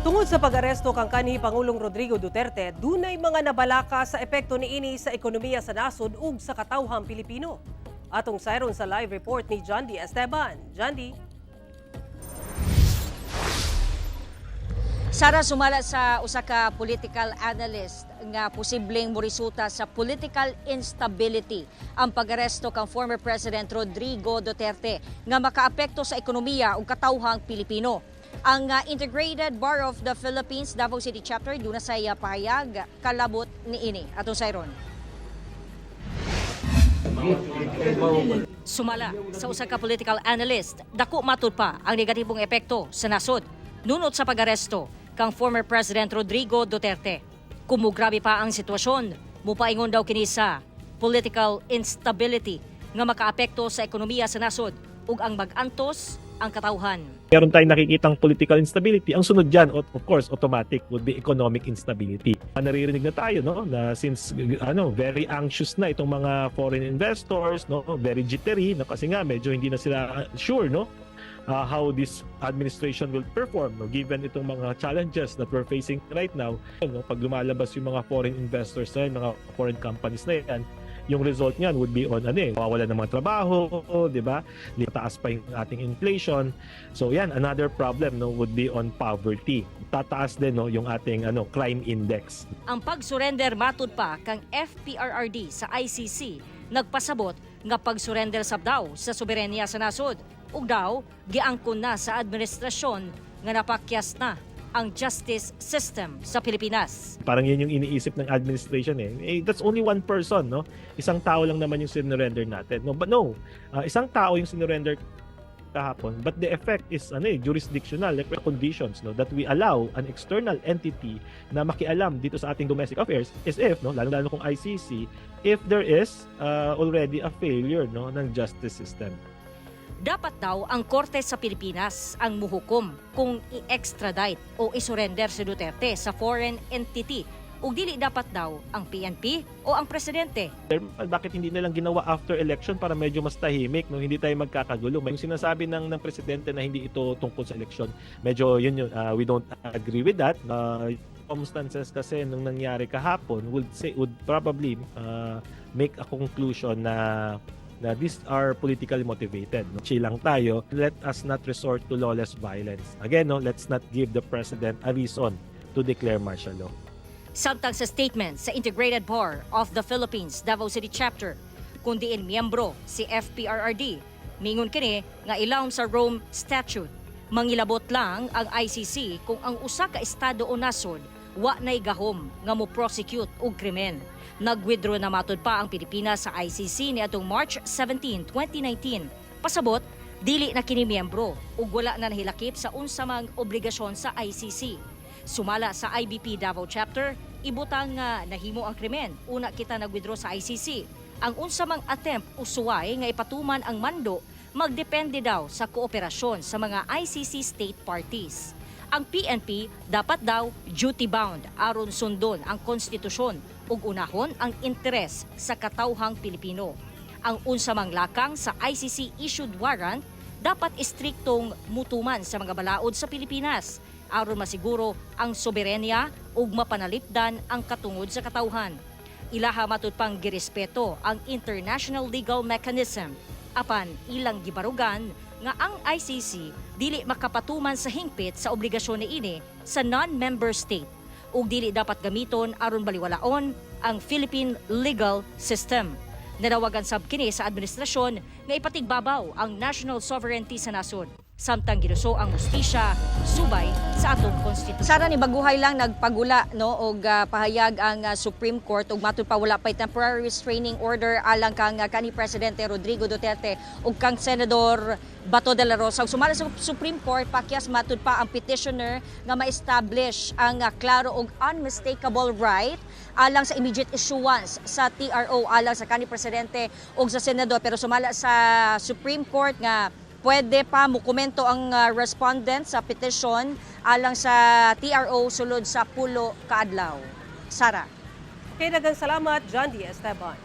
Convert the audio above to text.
Tungod sa pag-aresto kang kanhi Pangulong Rodrigo Duterte, dunay mga nabalaka sa epekto niini sa ekonomiya sa nasod ug sa katawhang Pilipino. Atong sayron sa live report ni John D. Esteban. John D. Sara, sumala sa usa ka political analyst nga posibleng moresulta sa political instability ang pag-aresto kang former President Rodrigo Duterte nga makaapekto sa ekonomiya ug katawhang Pilipino. Ang Integrated Bar of the Philippines Davao City Chapter duna sa pahayag kalabot niini. Atong sayron. Sumala sa usa ka political analyst, dako matud pa ang negatibong epekto sa nasod nunot sa pag-aresto kang former President Rodrigo Duterte. Kumugrabe pa ang sitwasyon, mupaingon daw kini sa political instability nga makaapekto sa ekonomiya sa nasod ug ang mag-antos ang katawhan. Meron tayong nakikitang political instability. Ang sunod dyan, of course, automatic would be economic instability. Naririnig na tayo, no, na since very anxious na itong mga foreign investors, no, very jittery, no, kasi nga medyo hindi na sila sure, no, how this administration will perform, no, given itong mga challenges that we're facing right now. No, pag lumalabas yung mga foreign investors na yan, mga foreign companies na yan, yung result niyan would be on mawawala ng mga trabaho, 'di ba? Tataas pa yung ating inflation. So yan, another problem, no, would be on poverty. Tataas din, no, yung ating crime index. Ang pag-surrender matud pa kang FPRRD sa ICC nagpasabot nga pag-surrender sab daw sa soberenya sa nasod ug daw giangkon na sa administrasyon nga napakyas na ang justice system sa Pilipinas. Parang yun yung iniisip ng administration that's only one person, no? Isang tao lang naman yung sinurrender natin. No, but no. Isang tao yung sinurrender kahapon, but the effect is jurisdictional conditions, no, that we allow an external entity na makialam dito sa ating domestic affairs is if, no, lalo-lalo kung ICC, if there is already a failure, no, ng justice system. Dapat daw ang korte sa Pilipinas ang muhukom kung i-extradite o isurrender si Duterte sa foreign entity ug dili dapat daw ang PNP o ang presidente. Bakit hindi nilang ginawa after election para medyo mas tahimik, no, hindi tayo magkakagulo? Yung sinasabi ng presidente na hindi ito tungkol sa election, medyo yun we don't agree with that. Circumstances kasi nung nangyari kahapon would probably make a conclusion na these are politically motivated. No? Chilang tayo. Let us not resort to lawless violence. Again, no, let's not give the president a reason to declare martial law. Samtang sa statement sa Integrated Bar of the Philippines Davao City Chapter, kundi miyembro si FPRRD, mingon kini nga ilawom sa Rome Statute. Mangilabot lang ang ICC kung ang usa ka estado o nasod wa nay gahom nga mo prosecute og krimen. Nag-withdraw na matud pa ang Pilipinas sa ICC niadtong March 17, 2019. Pasabot, dili na kini miyembro ug wala na nahilakip sa unsa mang obligasyon sa ICC. Sumala sa IBP Davao Chapter, ibutang nga nahimo ang krimen. Una kita nag-withdraw sa ICC. Ang unsa mang attempt o suway nga ipatuman ang mando magdepende daw sa kooperasyon sa mga ICC state parties. Ang PNP dapat daw duty-bound aron sundon ang konstitusyon ug unahon ang interes sa katawhang Pilipino. Ang unsa mang lakang sa ICC issued warrant dapat istriktong mutuman sa mga balaod sa Pilipinas aron masiguro ang soberenya ug mapanalipdan ang katungod sa katawhan. Ilaha matud pang girespeto ang international legal mechanism apan ilang gibarugan nga ang ICC dili makapatuman sa hingpit sa obligasyon niini sa non-member state ug dili dapat gamiton aron baliwalaon ang Philippine legal system. Nanawagan sab kini sa administrasyon nga ipatigbabaw ang national sovereignty sa nasod samtang ginuso ang hustisya subay sa atong konstitusyon. Sara ni baguhay lang nagpagula, no, og pahayag ang Supreme Court ug matud pa wala pay temporary restraining order alang kang kanhi presidente Rodrigo Duterte ug kang senador Bato de la Rosa. Sumala sa Supreme Court pakyas matud pa ang petitioner nga ma-establish ang klaro ug unmistakable right alang sa immediate issuance sa TRO alang sa kanhi presidente ug sa senador, pero sumala sa Supreme Court nga pwede pa mukomento ang respondent sa petition alang sa TRO sulod sa 10 ka adlaw. Sara. Kay daghang salamat, John D. Esteban.